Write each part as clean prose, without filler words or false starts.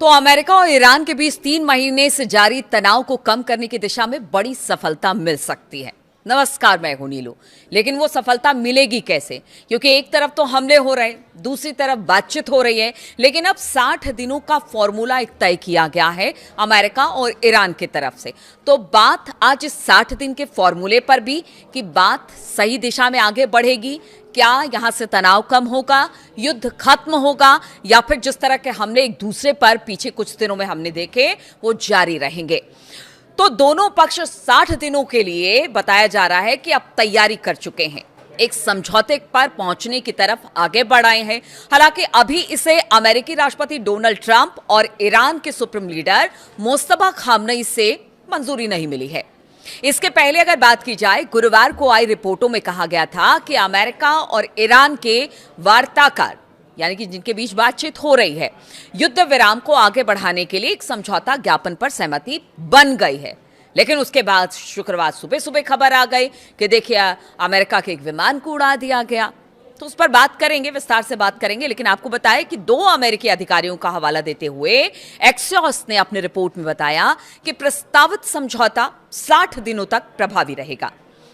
तो अमेरिका और ईरान के बीच 3 महीने से जारी तनाव को कम करने की दिशा में बड़ी सफलता मिल सकती है। नमस्कार, मैं हूं नीलू। लेकिन वो सफलता मिलेगी कैसे? क्योंकि एक तरफ तो हमले हो रहे हैं, दूसरी तरफ बातचीत हो रही है। लेकिन अब 60 दिनों का फॉर्मूला एक तय किया गया है अमेरिका और ईरान की तरफ से। तो बात आज इस 60 दिन के फॉर्मूले पर भी कि बात सही दिशा में आगे बढ़ेगी, क्या यहां से तनाव कम होगा, युद्ध खत्म होगा, या फिर जिस तरह के हमले एक दूसरे पर पिछले कुछ दिनों में हमने देखे वो जारी रहेंगे। तो दोनों पक्ष 60 दिनों के लिए बताया जा रहा है कि अब तैयारी कर चुके हैं, एक समझौते पर पहुंचने की तरफ आगे बढ़ आए हैं। हालांकि अभी इसे अमेरिकी राष्ट्रपति डोनाल्ड ट्रंप और ईरान के सुप्रीम लीडर मुस्तफा खामनेई से मंजूरी नहीं मिली है। इसके पहले अगर बात की जाए, गुरुवार को आई रिपोर्टों में कहा गया था कि अमेरिका और ईरान के वार्ताकार, यानी कि जिनके बीच बातचीत हो रही है, युद्ध विराम को आगे बढ़ाने के लिए एक समझौता ज्ञापन पर सहमति बन गई है। लेकिन उसके बाद शुक्रवार सुबह सुबह खबर आ गई कि देखिए अमेरिका के एक विमान को उड़ा दिया गया। तो उस पर बात करेंगे, विस्तार से बात करेंगे। लेकिन आपको बताएं कि 2 अमेरिकी अधिकारियों का हवाला देते हुए एक्सियोस ने अपनी रिपोर्ट में बताया कि प्रस्तावित समझौता 60 दिनों तक प्रभावी रहेगा।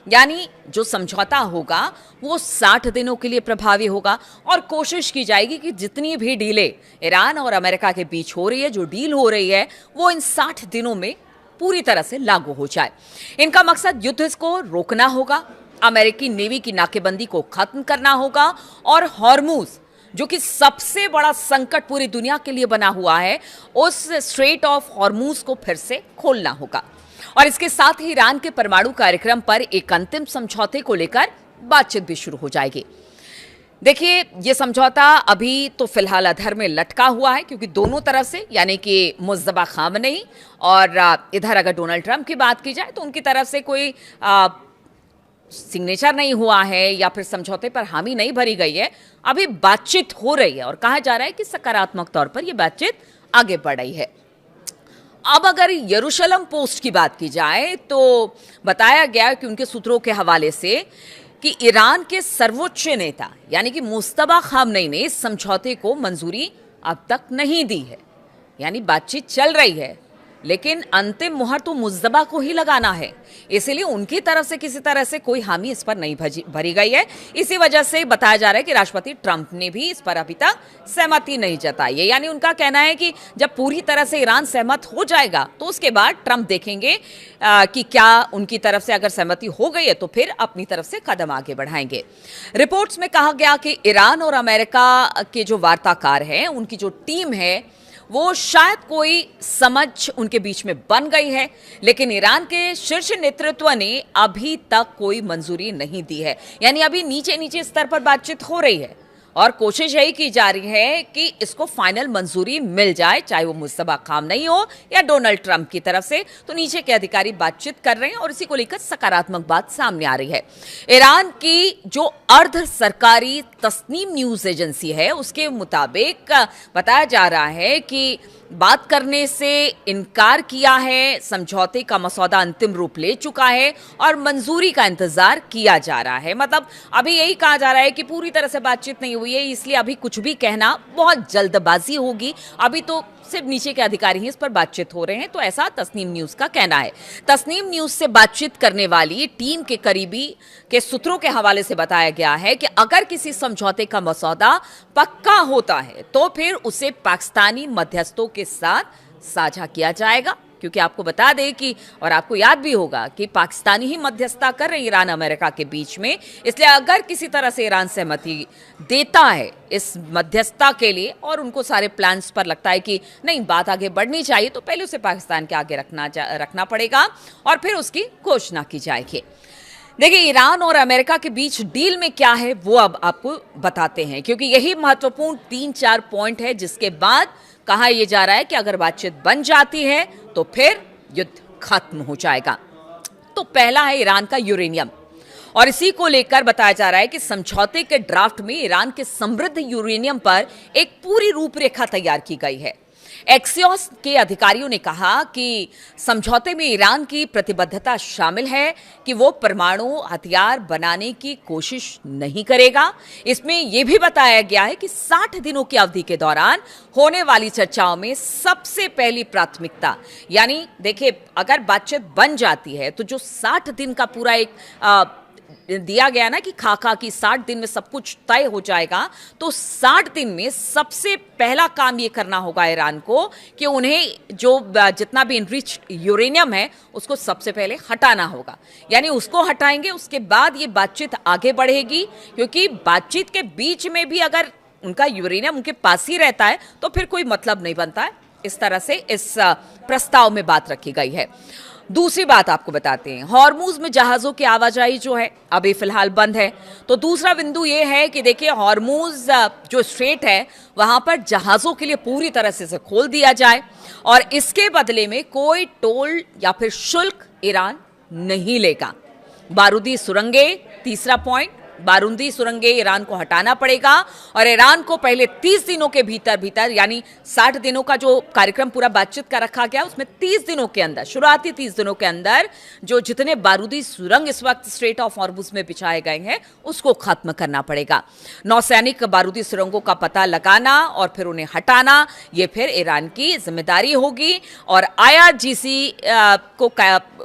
यानी जो समझौता होगा वो 60 दिनों के लिए प्रभावी होगा और कोशिश की जाएगी कि जितनी भी डीलें ईरान और अमेरिका के बीच हो रही है, जो डील हो रही है, वो इन 60 दिनों में पूरी तरह से लागू हो जाए। इनका मकसद युद्ध को रोकना होगा, अमेरिकी नेवी की नाकेबंदी को खत्म करना होगा और हॉर्मूज, जो कि सबसे बड़ा संकट पूरी दुनिया के लिए बना हुआ है, उस स्ट्रेट ऑफ हॉर्मूज को फिर से खोलना होगा। और इसके साथ ही ईरान के परमाणु कार्यक्रम पर एक अंतिम समझौते को लेकर बातचीत भी शुरू हो जाएगी। देखिए, यह समझौता अभी तो फिलहाल अधर में लटका हुआ है, क्योंकि दोनों तरफ से, यानी कि मुस्तफा खामनेई और इधर अगर डोनाल्ड ट्रंप की बात की जाए तो उनकी तरफ से कोई सिग्नेचर नहीं हुआ है या फिर समझौते पर हामी नहीं भरी गई है। अभी बातचीत हो रही है और कहा जा रहा है कि सकारात्मक तौर पर यह बातचीत आगे बढ़ रही है। अब अगर यरूशलेम पोस्ट की बात की जाए तो बताया गया कि उनके सूत्रों के हवाले से कि ईरान के सर्वोच्च नेता यानी कि मुस्तफा खामनेई ने इस समझौते को मंजूरी अब तक नहीं दी है। यानी बातचीत चल रही है, लेकिन अंतिम मुहर तो मुस्तफा को ही लगाना है। इसीलिए उनकी तरफ से किसी तरह से कोई हामी इस पर नहीं भरी गई है। इसी वजह से बताया जा रहा है कि राष्ट्रपति ट्रंप ने भी इस पर अभी तक सहमति नहीं जताई है। यानी उनका कहना है कि जब पूरी तरह से ईरान सहमत हो जाएगा तो उसके बाद ट्रंप देखेंगे कि क्या उनकी तरफ से अगर सहमति हो गई है तो फिर अपनी तरफ से कदम आगे बढ़ाएंगे। रिपोर्ट्स में कहा गया कि ईरान और अमेरिका के जो वार्ताकार हैं, उनकी जो टीम है, वो शायद कोई समझ उनके बीच में बन गई है, लेकिन ईरान के शीर्ष नेतृत्व ने अभी तक कोई मंजूरी नहीं दी है। यानी अभी नीचे नीचे स्तर पर बातचीत हो रही है और कोशिश यही की जा रही है कि इसको फाइनल मंजूरी मिल जाए, चाहे वो मुस्तफा खामनेई हो या डोनाल्ड ट्रंप की तरफ से। तो नीचे के अधिकारी बातचीत कर रहे हैं और इसी को लेकर सकारात्मक बात सामने आ रही है। ईरान की जो अर्ध सरकारी तस्नीम न्यूज एजेंसी है, उसके मुताबिक बताया जा रहा है कि बात करने से इनकार किया है, समझौते का मसौदा अंतिम रूप ले चुका है और मंजूरी का इंतजार किया जा रहा है। मतलब अभी यही कहा जा रहा है कि पूरी तरह से बातचीत नहीं हुई है, इसलिए अभी कुछ भी कहना बहुत जल्दबाजी होगी। अभी तो सिर्फ नीचे के अधिकारी ही इस पर बातचीत हो रहे हैं, तो ऐसा तस्नीम न्यूज का कहना है। तस्नीम न्यूज से बातचीत करने वाली टीम के करीबी के सूत्रों के हवाले से बताया गया है कि अगर किसी समझौते का मसौदा पक्का होता है तो फिर उसे पाकिस्तानी मध्यस्थों के साथ साझा किया जाएगा, क्योंकि आपको बता दें कि, और आपको याद भी होगा कि पाकिस्तानी ही मध्यस्थता कर रहे हैं ईरान अमेरिका के बीच में। इसलिए अगर किसी तरह से ईरान सहमति देता है इस मध्यस्थता के लिए और उनको सारे प्लान्स पर लगता है कि नहीं बात आगे बढ़नी चाहिए, तो पहले उसे पाकिस्तान के आगे रखना पड़ेगा और फिर उसकी घोषणा की जाएगी। देखिए, ईरान और अमेरिका के बीच डील में क्या है वो अब आपको बताते हैं, क्योंकि यही महत्वपूर्ण 3-4 पॉइंट है जिसके बाद कहा यह जा रहा है कि अगर बातचीत बन जाती है तो फिर युद्ध खत्म हो जाएगा। तो पहला है ईरान का यूरेनियम। और इसी को लेकर बताया जा रहा है कि समझौते के ड्राफ्ट में ईरान के समृद्ध यूरेनियम पर एक पूरी रूपरेखा तैयार की गई है। एक्सियोस के अधिकारियों ने कहा कि समझौते में ईरान की प्रतिबद्धता शामिल है कि वो परमाणु हथियार बनाने की कोशिश नहीं करेगा। इसमें यह भी बताया गया है कि 60 दिनों की अवधि के दौरान होने वाली चर्चाओं में सबसे पहली प्राथमिकता, यानी देखिए अगर बातचीत बन जाती है तो जो 60 दिन का पूरा एक दिया गया ना कि खाका की 60 दिन में सब कुछ तय हो जाएगा, तो 60 दिन में सबसे पहला काम ये करना होगा ईरान को कि उन्हें जो जितना भी इनरिच यूरेनियम है उसको सबसे पहले हटाना होगा। यानी उसको हटाएंगे, उसके बाद ये बातचीत आगे बढ़ेगी, क्योंकि बातचीत के बीच में भी अगर उनका यूरेनियम उनके पास ही रहता है तो फिर कोई मतलब नहीं बनता है। इस तरह से इस प्रस्ताव में बात रखी गई है। दूसरी बात आपको बताते हैं, हॉर्मूज में जहाजों की आवाजाही जो है अभी फिलहाल बंद है। तो दूसरा बिंदु ये है कि देखिए हॉर्मूज जो स्ट्रेट है वहां पर जहाजों के लिए पूरी तरह से इसे खोल दिया जाए और इसके बदले में कोई टोल या फिर शुल्क ईरान नहीं लेगा। बारूदी सुरंगें, तीसरा पॉइंट, बारूदी सुरंगें ईरान को हटाना पड़ेगा और ईरान को पहले 30 दिनों के भीतर यानी 60 दिनों का जो कार्यक्रम पूरा बातचीत का रखा गया उसमें 30 दिनों के अंदर, शुरुआती 30 दिनों के अंदर जो जितने बारूदी सुरंग इस वक्त स्ट्रेट ऑफ हॉर्मुज में बिछाए गए हैं उसको खत्म करना पड़ेगा। नौसैनिक बारूदी सुरंगों का पता लगाना और फिर उन्हें हटाना, ये फिर ईरान की जिम्मेदारी होगी। और IRGC को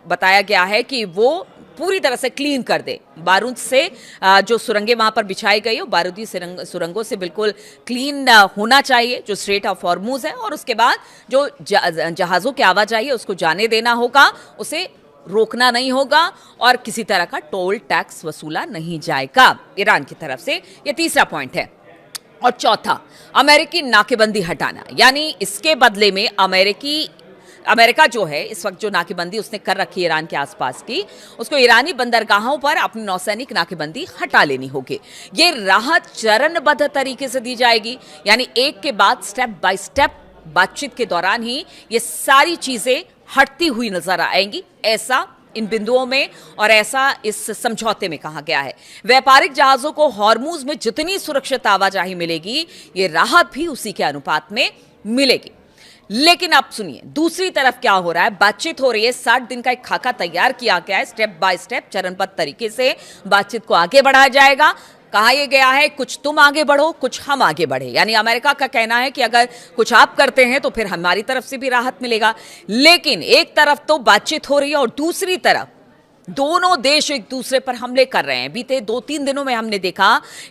बताया गया है कि वो पूरी तरह से क्लीन कर दे बारूद से, जो सुरंगें वहां पर बिछाई गई हो बारूदी सुरंगों से बिल्कुल क्लीन होना चाहिए जो स्ट्रेट ऑफ हॉर्मुज है। और उसके बाद जो जहाजों की आवाजाही है उसको जाने देना होगा, उसे रोकना नहीं होगा और किसी तरह का टोल टैक्स वसूला नहीं जाएगा ईरान की तरफ से। ये तीसरा पॉइंट है। और चौथा, अमेरिकी नाकेबंदी हटाना, यानी इसके बदले में अमेरिका जो है इस वक्त जो नाकेबंदी उसने कर रखी है ईरान के आसपास की, उसको ईरानी बंदरगाहों पर अपनी नौसैनिक नाकेबंदी हटा लेनी होगी। ये राहत चरणबद्ध तरीके से दी जाएगी, यानी एक के बाद स्टेप बाय स्टेप बातचीत के दौरान ही ये सारी चीजें हटती हुई नजर आएंगी, ऐसा इन बिंदुओं में और ऐसा इस समझौते में कहा गया है। व्यापारिक जहाजों को हॉर्मुज में जितनी सुरक्षित आवाजाही मिलेगी, ये राहत भी उसी के अनुपात में मिलेगी। लेकिन अब सुनिए दूसरी तरफ क्या हो रहा है। बातचीत हो रही है, 60 दिन का एक खाका तैयार किया गया है, स्टेप बाय स्टेप चरणबद्ध तरीके से बातचीत को आगे बढ़ाया जाएगा। कहा यह गया है कुछ तुम आगे बढ़ो कुछ हम आगे बढ़े, यानी अमेरिका का कहना है कि अगर कुछ आप करते हैं तो फिर हमारी तरफ से भी राहत मिलेगा। लेकिन एक तरफ तो बातचीत हो रही है और दूसरी तरफ दोनों देश एक दूसरे पर हमले कर रहे हैं। बीते 2-3 दिनों में हमने देखा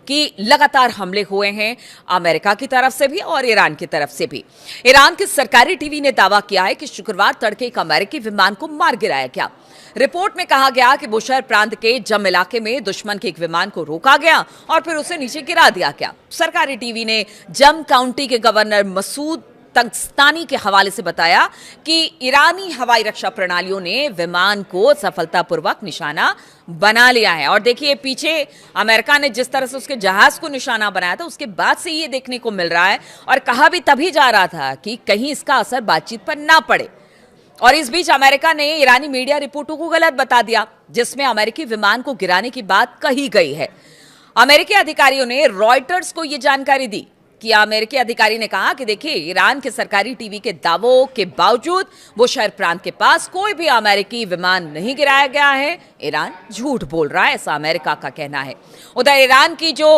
कि लगातार हमले हुए हैं अमेरिका की तरफ से भी और ईरान की तरफ से भी। ईरान के सरकारी टीवी ने दावा किया है कि शुक्रवार तड़के एक अमेरिकी विमान को मार गिराया गया। रिपोर्ट में कहा गया कि बुशहर प्रांत के जम इलाके में दुश्मन के एक विमान को रोका गया और फिर उसे नीचे गिरा दिया गया। सरकारी टीवी ने जम काउंटी के गवर्नर मसूद तंगस्तानी के हवाले से बताया कि ईरानी हवाई रक्षा प्रणालियों ने विमान को सफलतापूर्वक निशाना बना लिया है। और देखिए पीछे अमेरिका ने जिस तरह से उसके जहाज को निशाना बनाया था उसके बाद से ये देखने को मिल रहा है और कहा भी तभी जा रहा था कि कहीं इसका असर बातचीत पर ना पड़े। और इस बीच अमेरिका ने ईरानी मीडिया रिपोर्टों को गलत बता दिया जिसमें अमेरिकी विमान को गिराने की बात कही गई है। अमेरिकी अधिकारियों ने रॉयटर्स को यह जानकारी दी कि अमेरिकी अधिकारी ने कहा कि देखिए ईरान के सरकारी टीवी के दावों के बावजूद बुशहर प्रांत के पास कोई भी अमेरिकी विमान नहीं गिराया गया है, ईरान झूठ बोल रहा है, ऐसा अमेरिका का कहना है। उधर ईरान की जो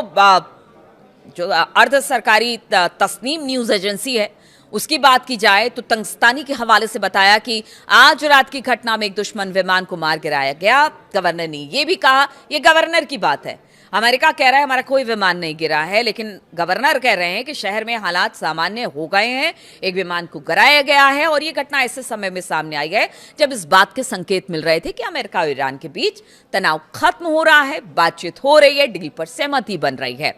अर्ध सरकारी तस्नीम न्यूज एजेंसी है उसकी बात की जाए तो तंगस्तानी के हवाले से बताया कि आज रात की घटना में एक दुश्मन विमान को मार गिराया गया। गवर्नर ने यह भी कहा, यह गवर्नर की बात है, अमेरिका कह रहा है हमारा कोई विमान नहीं गिरा है, लेकिन गवर्नर कह रहे हैं कि शहर में हालात सामान्य हो गए हैं, एक विमान को गिराया गया है। और ये घटना ऐसे समय में सामने आई है जब इस बात के संकेत मिल रहे थे कि अमेरिका और ईरान के बीच तनाव खत्म हो रहा है, बातचीत हो रही है, डील पर सहमति बन रही है।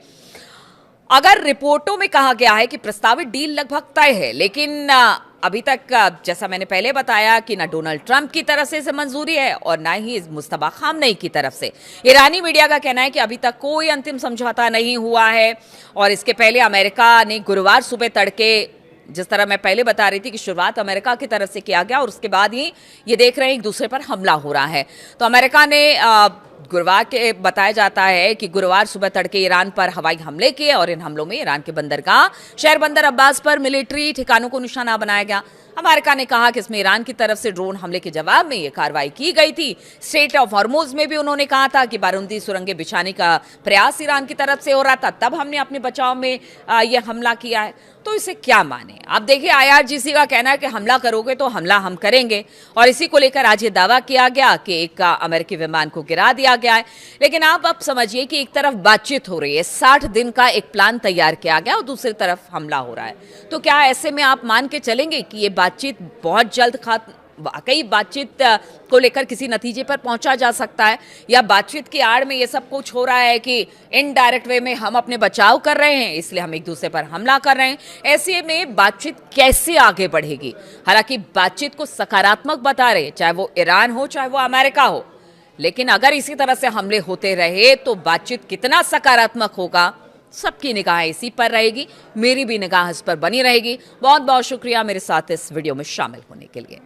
अगर रिपोर्टों में कहा गया है कि प्रस्तावित डील लगभग तय है, लेकिन अभी तक जैसा मैंने पहले बताया कि ना डोनाल्ड ट्रंप की तरफ से इसे मंजूरी है और ना ही मुस्तफा खामनेई की तरफ से। ईरानी मीडिया का कहना है कि अभी तक कोई अंतिम समझौता नहीं हुआ है। और इसके पहले अमेरिका ने गुरुवार सुबह तड़के, जिस तरह मैं पहले बता रही थी कि शुरुआत अमेरिका की तरफ से किया गया और उसके बाद ही ये देख रहे हैं एक दूसरे पर हमला हो रहा है, तो अमेरिका ने गुरुवार के बताया जाता है कि गुरुवार सुबह तड़के ईरान पर हवाई हमले किए और इन हमलों में ईरान के बंदरगाह शहर बंदर अब्बास पर मिलिट्री ठिकानों को निशाना बनाया गया। अमेरिका ने कहा कि इसमें ईरान की तरफ से ड्रोन हमले के जवाब में यह कार्रवाई की गई थी। स्ट्रेट ऑफ हॉर्मुज में भी उन्होंने कहा था कि बारूदी सुरंगें बिछाने का प्रयास ईरान की तरफ से हो रहा था, तब हमने अपने बचाव में यह हमला किया है। तो इसे क्या माने? अब देखिए, IRGC का कहना है कि हमला करोगे तो हमला हम करेंगे, और इसी को लेकर आज ये दावा किया गया कि एक अमेरिकी विमान को गिरा दिया गया है। लेकिन आप अब समझिए कि एक तरफ बातचीत हो रही है, 60 दिन का एक प्लान तैयार किया गया, और दूसरी तरफ हमला हो रहा है। तो क्या ऐसे में आप मान के चलेंगे कि ये बातचीत बहुत जल्द वाकई बातचीत को लेकर किसी नतीजे पर पहुंचा जा सकता है, या बातचीत की आड़ में ये सब कुछ हो रहा है कि इनडायरेक्ट वे में हम अपने बचाव कर रहे हैं, इसलिए हम एक दूसरे पर हमला कर रहे हैं? ऐसे में बातचीत कैसे आगे बढ़ेगी? हालांकि बातचीत को सकारात्मक बता रहे, चाहे वो ईरान हो चाहे वो अमेरिका हो, लेकिन अगर इसी तरह से हमले होते रहे तो बातचीत कितना सकारात्मक होगा, सबकी निगाह इसी पर रहेगी। मेरी भी निगाह इस पर बनी रहेगी। बहुत बहुत शुक्रिया मेरे साथ इस वीडियो में शामिल होने के लिए।